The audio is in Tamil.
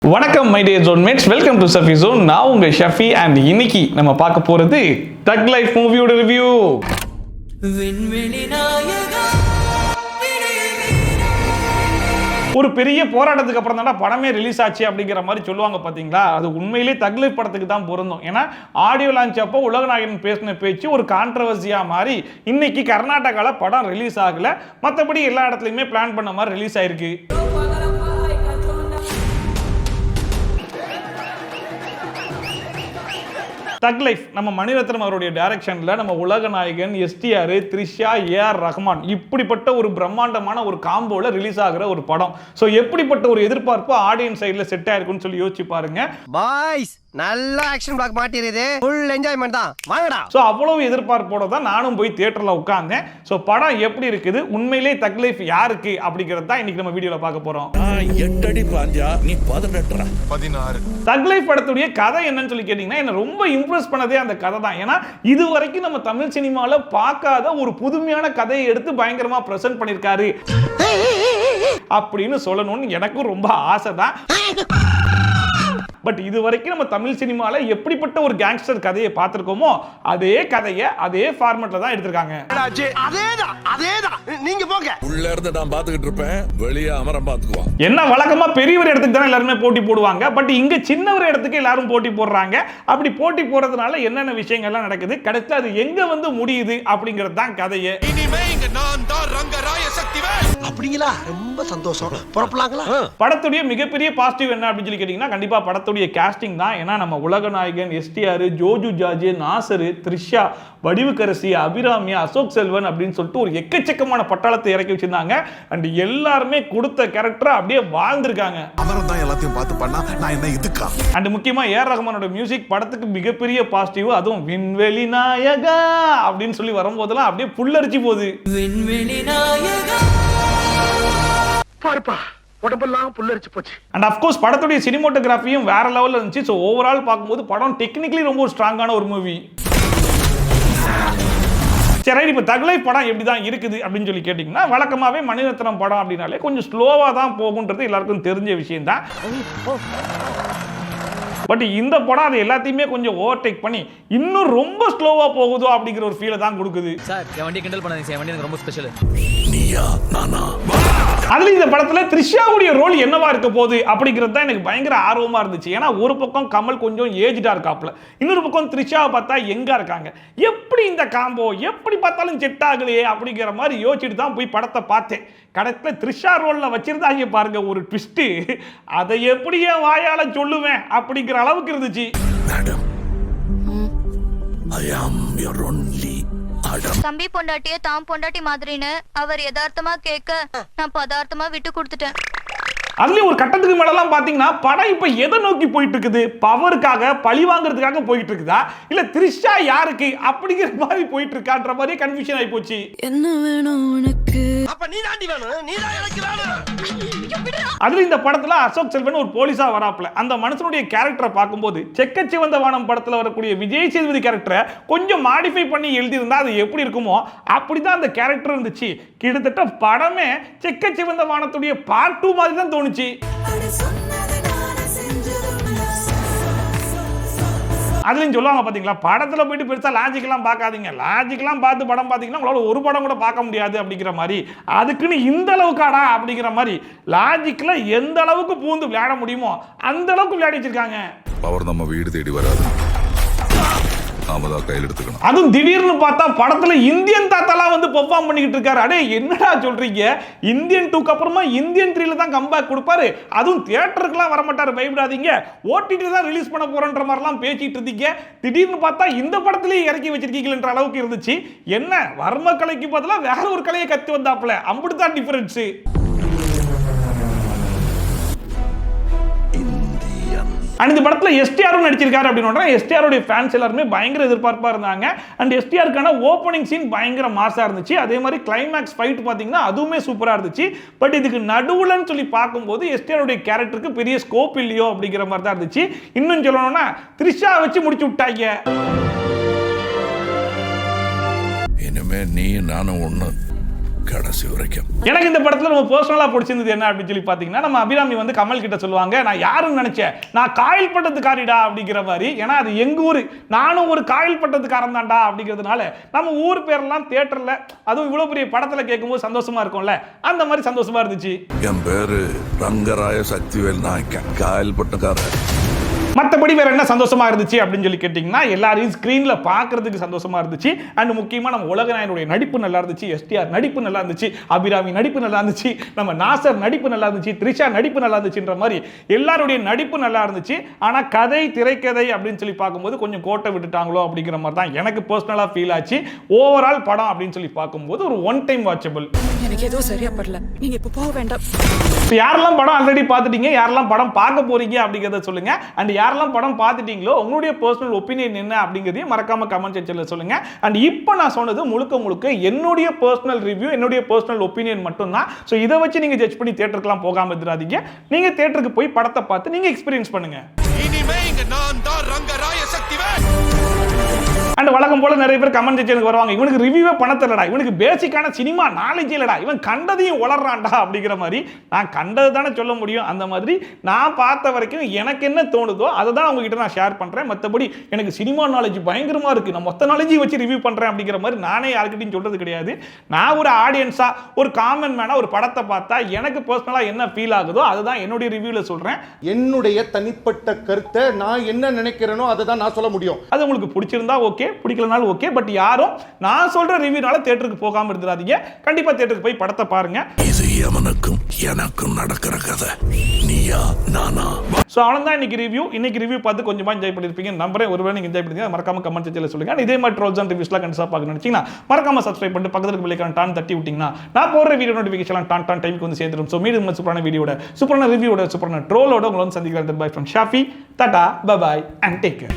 வணக்கம் my dear zonemates, welcome to Safi zone. நான் உங்க ஷஃபி அண்ட் இன்னைக்கு நம்ம பார்க்க போறது தக் லைஃப் மூவியோட ரிவ்யூ. ஒரு பெரிய போராட்டத்துக்கு அப்புறம் தான் படமே ரிலீஸ் ஆச்சு அப்படிங்கிற மாதிரி சொல்லுவாங்க பாத்தீங்களா. அது உண்மையிலே தக் லைஃப் படத்துக்கு தான் பொருந்தும். ஏன்னா ஆடியோ லான்ச் அப்போ உலகநாயகன் பேசின பேச்சு ஒரு கான்ட்ரவர்சியா மாறி இன்னைக்கு கர்நாடகால படம் ரிலீஸ் ஆகல, மற்றபடி எல்லா இடத்துலையுமே பிளான் பண்ண மாதிரி ரிலீஸ் ஆயிருக்கு. தக் லைஃப் நம்ம மணிரத்னம் அவருடைய டைரக்ஷன்ல நம்ம உலகநாயகன், எஸ்டிஆர், த்ரிஷா, ஏஆர் ரஹ்மான் இப்படிப்பட்ட ஒரு பிரம்மாண்டமான ஒரு காம்போல ரிலீஸ் ஆகிற ஒரு படம். ஸோ எப்படிப்பட்ட ஒரு எதிர்பார்ப்பு ஆடியன்ஸ் சைட்ல செட் ஆயிருக்குன்னு சொல்லி யோசிச்சு பாருங்க. பாய்ஸ் நல்ல ஆக்ஷன் பிளாக் மாட்டிருது, ஃபுல் என்ஜாய்மென்ட் தான், வாங்கடா. ஸோ அவ்வளவு எதிர்பார்ப்போட தான் நானும் போய் தியேட்டர்ல உட்கார்ந்தேன். ஸோ படம் எப்படி இருக்குது, உண்மையிலே தக் லைஃப் யாருக்கு அப்படிங்கிறது தான் இன்னைக்கு நம்ம வீடியோல பார்க்க போறோம். 8 அடி பாஞ்சா நீ 18 16. தக் லைஃப் படத்துடைய கதை என்னன்னு சொல்லி கேட்டீங்கன்னா என்ன ரொம்ப இம்ப்ரெஸ் பண்ணதே அந்த கதை தான். ஏன்னா இது வரைக்கும் நம்ம தமிழ் சினிமால பார்க்காத ஒரு புதுமையான கதையை எடுத்து பயங்கரமா பிரசன்ட் பண்ணிருக்காரு அப்படின்னு சொல்லணும்னு எனக்கும் ரொம்ப ஆசை தான். பட் இது வரைக்கும் நம்ம தமிழ் சினிமால எப்படிப்பட்ட ஒரு கேங்ஸ்டர் கதையை பார்த்திருக்கோமோ அதே கதையை அதே ஃபார்மட்ல தான் எடுத்திருக்காங்க. அதேதான் நீங்க போங்க. உள்ள இருந்து நான் பாத்துக்கிட்டு இருப்பேன், வெளியே அமரம் பாத்துக்குவான். என்ன வழக்கமா பெரியவர் இடத்துக்கு தான் எல்லாருமே போட்டி போடுவாங்க, பட் இங்க சின்னவர் இடத்துக்கு எல்லாரும் போட்டி போடுறாங்க. அப்படி போட்டி போடுறதுனால என்னென்ன விஷயங்கள்லாம் நடக்குது, கடைசியில் அது எங்க வந்து முடியுது அப்படிங்கிறது தான் கதையே. இனிமே இங்க நான் தான் ரங்கராய சக்திவேல். அப்படிங்களா? ரொம்ப சந்தோஷம். புறப்படலாங்களா? படத்துடைய மிகப்பெரிய பாசிட்டிவ் என்ன அப்படின்னு சொல்லி கேட்டீங்கன்னா கண்டிப்பா படத்துடைய காஸ்டிங் தான். ஏன்னா நம்ம உலகநாயகன், எஸ்டிஆர், ஜோஜு ஜார்ஜ், நாசர், த்ரிஷா, வடிவுக்கரசி, அபிராமி, அசோக் செல்வன் அப்படின்னு சொல்லிட்டு ஒரு எக்கச்சக்கமான பட்டாளத்தை இறக்கி வச்சிருந்தாங்க. அண்ட் எல்லாருமே கொடுத்த கேரக்டர் அப்படியே வாழ்ந்திருக்காங்க. அமரம் தான் எல்லாத்தையும் பார்த்து பண்ணா நான் என்ன இதுக்கா. அண்ட் முக்கியமா ஏஆர் ரஹ்மானோட மியூசிக் படத்துக்கு மிகப்பெரிய பாசிட்டிவ். அதுவும் விண்வெளி நாயகா அப்படின்னு சொல்லி வரும்போதெல்லாம் அப்படியே புல்லரிச்சு போகுது. பாருப்பா, உடம்பெல்லாம் புல்லரிச்சு போச்சு. அண்ட் அஃப்கோர்ஸ் படத்துடைய சினிமோட்டோகிராஃபியும் வேற லெவலில் இருந்துச்சு. ஸோ ஓவரால் பார்க்கும்போது படம் டெக்னிக்கலி ரொம்ப ஸ்ட்ராங்கான ஒரு மூவி. சரி, இப்போ தக் லைஃப் படம் எப்படி தான் இருக்குது அப்படின்னு சொல்லி கேட்டிங்கன்னா வழக்கமாகவே மணிரத்னம் படம் அப்படின்னாலே கொஞ்சம் ஸ்லோவாக தான் போகுன்றது எல்லாருக்கும் தெரிஞ்ச விஷயம் தான். பட் இந்த படம் அது எல்லாத்தையுமே கொஞ்சம் ஓவர்டேக் பண்ணி இன்னும் ரொம்ப ஸ்லோவா போகுதோ அப்படிங்கிற ஒரு ஃபீலை தான் கொடுக்குது. சார் என் வண்டி கிண்டல் பண்ணாதீங்க சார், என் வண்டி எனக்கு ரொம்ப ஸ்பெஷல். நீயா நானா? அதுல இந்த படத்துல த்ரிஷாவுடைய ரோல் என்னவா இருக்க போகுது அப்படிங்கிறது தான் எனக்கு பயங்கர ஆர்வமா இருந்துச்சு. ஏன்னா ஒரு பக்கம் கமல் கொஞ்சம் ஏஜ்டா இருக்காப்ல, இன்னொரு பக்கம் த்ரிஷாவை பார்த்தா எங்க இருக்காங்க, எப்படி இந்த காம்போ எப்படி பார்த்தாலும் செட் ஆகலையே அப்படிங்கிற மாதிரி யோசிச்சுட்டு தான் போய் படத்தை பார்த்தேன். கடைசியில் த்ரிஷா ரோல்ல வச்சிருந்தாங்க பாருங்க ஒரு ட்விஸ்ட், அதை எப்படி என் வாயால சொல்லுவேன் அப்படிங்கிற அளவுக்கு இருந்துச்சு. Madam, I am your only Adam. தம்பி பொண்டாட்டிய தாம் பொண்டாட்டி மாதிரின்னு அவர் யதார்த்தமா கேட்க நான் பதார்த்தமா விட்டு கொடுத்துட்டேன். அதுலயும் ஒரு கட்டத்துக்கு மேலாம் பாத்தீங்கன்னா படம் இப்ப எதை நோக்கி போயிட்டு இருக்குது, பவருக்காக பழி வாங்குறதுக்காக போயிட்டு இருக்குதா இல்ல த்ரிஷா யாருக்கு அப்படிங்கிற மாதிரி போயிட்டு இருக்கான்ற மாதிரி கன்ஃபியூஷன் ஆகி போச்சு. என்ன வேணும் உனக்கு? அப்ப நீ தாண்டி வேணும், நீ தான் எனக்கு வேணும். அதுல இந்த படத்துல அசோக் செல்வன் ஒரு போலீஸா வராப்ல. அந்த மனுஷனுடைய கேரக்டரை பார்க்கும்போது செக்கச்சிவந்த வானம் படத்துல வரக்கூடிய விஜய் சேதுபதி கேரக்டரை கொஞ்சம் மாடிஃபை பண்ணி எழுதியிருந்தா அது எப்படி இருக்குமோ அப்படிதான் அந்த கேரக்டர் இருந்துச்சு. கிட்டத்தட்ட படமே செக்கச்சிவந்த வானத்துடைய பார்ட் 2 மாதிரி தான் தோணுச்சு. அதுலயும் சொல்லுவாங்க பாத்தீங்களா, படத்துல போயிட்டு பெருசா லாஜிக்லாம் பார்க்காதீங்க, லாஜிக்லாம் பார்த்து படம் பார்த்தீங்கன்னா உங்களால ஒரு படம் கூட பார்க்க முடியாது அப்படிங்கிற மாதிரி. அதுக்குன்னு இந்த அளவுக்காடா அப்படிங்கிற மாதிரி லாஜிக்ல எந்த அளவுக்கு பூந்து விளையாட முடியுமோ அந்த அளவுக்கு விளையாடி வச்சிருக்காங்க. அவர் நம்ம வீடு தேடி வராது, நாம தான் கையில் எடுத்துக்கணும். அதுவும் திடீர்னு பார்த்தா படத்துல இந்தியன் தாத்தாலாம் வந்து பெர்ஃபார்ம் பண்ணிக்கிட்டு இருக்காரு. அடே என்னடா சொல்றீங்க, இந்தியன் 2க்கு அப்புறமா இந்தியன் 3ல தான் கம்பேக் கொடுப்பாரு, அதுவும் தியேட்டருக்குலாம் வர மாட்டாரு, பயப்படாதீங்க, ஓடிடி தான் ரிலீஸ் பண்ண போறன்ற மாதிரிலாம் பேசிட்டு இருந்தீங்க. திடீர்னு பார்த்தா இந்த படத்திலேயே இறக்கி வச்சிருக்கீங்கன்ற அளவுக்கு இருந்துச்சு. என்ன வர்ம கலைக்கு பதிலா வேற ஒரு கலையை கத்து வந்தாப்ல, அப்படிதான் டிஃபரன்ஸ். அண்ட் இந்த படத்தில் எஸ்டிஆரும் நடிச்சிருக்காரு அப்படின்னு எஸ்டிஆருடைய ஃபேன்ஸ் எல்லாருமே பயங்கர எதிர்பார்ப்பாக இருந்தாங்க. அண்ட் எஸ்டிஆருக்கான ஓப்பனிங் சீன் பயங்கர மாசாக இருந்துச்சு. அதே மாதிரி கிளைமேக்ஸ் ஃபைட் பார்த்தீங்கன்னா அதுவுமே சூப்பராக இருந்துச்சு. பட் இதுக்கு நடுவுலன்னு சொல்லி பார்க்கும்போது எஸ்டிஆருடைய கேரக்டருக்கு பெரிய ஸ்கோப் இல்லையோ அப்படிங்கிற மாதிரி தான் இருந்துச்சு. இன்னும் சொல்லணும்னா த்ரிஷா வச்சு முடிச்சு விட்டாங்க. இனிமே நீ நானும் ஒண்ணு, கடைசி வரைக்கும். எனக்கு இந்த படத்துல நம்ம பர்சனலா பிடிச்சிருந்தது என்ன அப்படின்னு சொல்லி பாத்தீங்கன்னா, நம்ம அபிராமி வந்து கமல் கிட்ட சொல்லுவாங்க, நான் யாருன்னு நினைச்சேன், நான் காயல் பட்டத்துக்காரிடா அப்படிங்கிற மாதிரி. ஏன்னா அது எங்க ஊரு, நானும் ஒரு காயல் பட்டத்துக்காரன் தான்டா அப்படிங்கிறதுனால நம்ம ஊர் பேரெல்லாம் தியேட்டர்ல அதுவும் இவ்வளவு பெரிய படத்துல கேட்கும்போது சந்தோஷமா இருக்கும்ல, அந்த மாதிரி சந்தோஷமா இருந்துச்சு. என் பேரு ரங்கராய சக்திவேல் நாயக்கன், காயல் பட்டக்காரர். மற்றபடி வேற என்ன சந்தோஷமா இருந்துச்சு அப்படின்னு சொல்லி கேட்டிங்கன்னா, எல்லாரையும் ஸ்க்ரீனில் பார்க்கறதுக்கு சந்தோஷமா இருந்துச்சு. அண்ட் முக்கியமாக நம்ம உலகநாயனுடைய நடிப்பு நல்லா இருந்துச்சு, எஸ்டிஆர் நடிப்பு நல்லா இருந்துச்சு, அபிராமி நடிப்பு நல்லா இருந்துச்சு, நம்ம நாசர் நடிப்பு நல்லா இருந்துச்சு, த்ரிஷா நடிப்பு நல்லா இருந்துச்சுன்ற மாதிரி எல்லாருடைய நடிப்பு நல்லா இருந்துச்சு. ஆனால் கதை திரைக்கதை அப்படின்னு சொல்லி பார்க்கும்போது கொஞ்சம் கோட்டை விட்டுட்டாங்களோ அப்படிங்கிற மாதிரி தான் எனக்கு பர்சனலாக ஃபீல் ஆச்சு. ஓவரால் படம் அப்படின்னு சொல்லி பார்க்கும்போது ஒரு ஒன் டைம் வாட்சபிள். எனக்கு ஏதோ சரியா படல, நீங்க இப்ப போக வேண்டாம். யாரெல்லாம் படம் ஆல்ரெடி பார்த்துட்டீங்க, யாரெல்லாம் படம் பார்க்க போறீங்க அப்படிங்கிறத சொல்லுங்க. அண்ட் யாரெல்லாம் படம் பார்த்துட்டீங்களோ உங்களுடைய பர்சனல் ஒப்பீனியன் என்ன அப்படிங்கிறதையும் மறக்காம கமெண்ட் செக்ஷன்ல சொல்லுங்க. அண்ட் இப்போ நான் சொன்னது முழுக்க என்னுடைய பர்சனல் ரிவ்யூ, என்னுடைய பர்சனல் ஒப்பீனியன் மட்டும் தான். ஸோ இதை வச்சு நீங்க ஜட்ஜ் பண்ணி தியேட்டருக்குலாம் போகாம இருக்காதீங்க. நீங்க தியேட்டருக்கு போய் படத்தை பார்த்து நீங்க எக்ஸ்பீரியன்ஸ் பண்ணுங்க. இனிமே இங்க நான் தான் ரங்கராய சக்திவேல். அண்ட் வழக்கம் போல நிறைய பேர் கமெண்ட் செக்ஷனுக்கு வருவாங்க, இவனுக்கு ரிவ்யூவே பண்ண தெரியலடா, இவனுக்கு பேசிக்கான சினிமா நாலேஜ் இல்லடா, இவன் கண்டதையும் வளர்றான்டா அப்படிங்கிற மாதிரி. நான் கண்டது தானே சொல்ல முடியும். அந்த மாதிரி நான் பார்த்த வரைக்கும் எனக்கு என்ன தோணுதோ அதை தான் உங்ககிட்ட நான் ஷேர் பண்றேன். மற்றபடி எனக்கு சினிமா நாலேஜ் பயங்கரமா இருக்கு, நான் மொத்த நாலேஜையும் வச்சு ரிவ்யூ பண்றேன் அப்படிங்கிற மாதிரி நானே யாருக்கிட்டையும் சொல்றது கிடையாது. நான் ஒரு ஆடியன்ஸா, ஒரு காமன் மேனா ஒரு படத்தை பார்த்தா எனக்கு பர்சனலா என்ன ஃபீல் ஆகுதோ அதை தான் என்னுடைய ரிவ்யூல சொல்றேன். என்னுடைய தனிப்பட்ட கருத்தை நான் என்ன நினைக்கிறேனோ அதை தான் நான் சொல்ல முடியும். அது உங்களுக்கு பிடிச்சிருந்தா ஓகே, பிடிக்கலனாலும் ஓகே. பட் யாரும் நான் சொல்ற ரிவ்யூனால தியேட்டருக்கு போகாம இருந்துடாதீங்க. கண்டிப்பா தியேட்டருக்கு போய் படத்தை பாருங்க. இது எவனுக்கும் எனக்கும் நடக்கிற கதை, நீயா நானா. சோ அவ்வளவுதான் இன்னைக்கு ரிவ்யூ. இன்னைக்கு ரிவ்யூ பார்த்து கொஞ்சமா என்ஜாய் பண்ணிருப்பீங்க நம்புறேன். ஒருவேளை நீங்க என்ஜாய் பண்ணீங்க மறக்காம கமெண்ட் செக்ஷன்ல சொல்லுங்க. இதே மாதிரி ட்ரோல்ஸ் அண்ட் ரிவ்யூஸ்லாம் கண்டிப்பா பார்க்க நினைச்சீங்கன்னா மறக்காம சப்ஸ்கிரைப் பண்ணிட்டு பக்கத்துல இருக்க பெல் ஐகான் டான் தட்டி விட்டீங்கன்னா நான் போடுற வீடியோ நோட்டிஃபிகேஷன் டான் டைமுக்கு வந்து சேர்ந்துடும். சோ மீண்டும் சூப்பரான வீடியோட, சூப்பரான ரிவ்யூவோட, சூப்பரான ட்ரோலோட உங்களை வந்து சந்திக்கிறேன். Bye from Shafi. Tata bye bye and take care.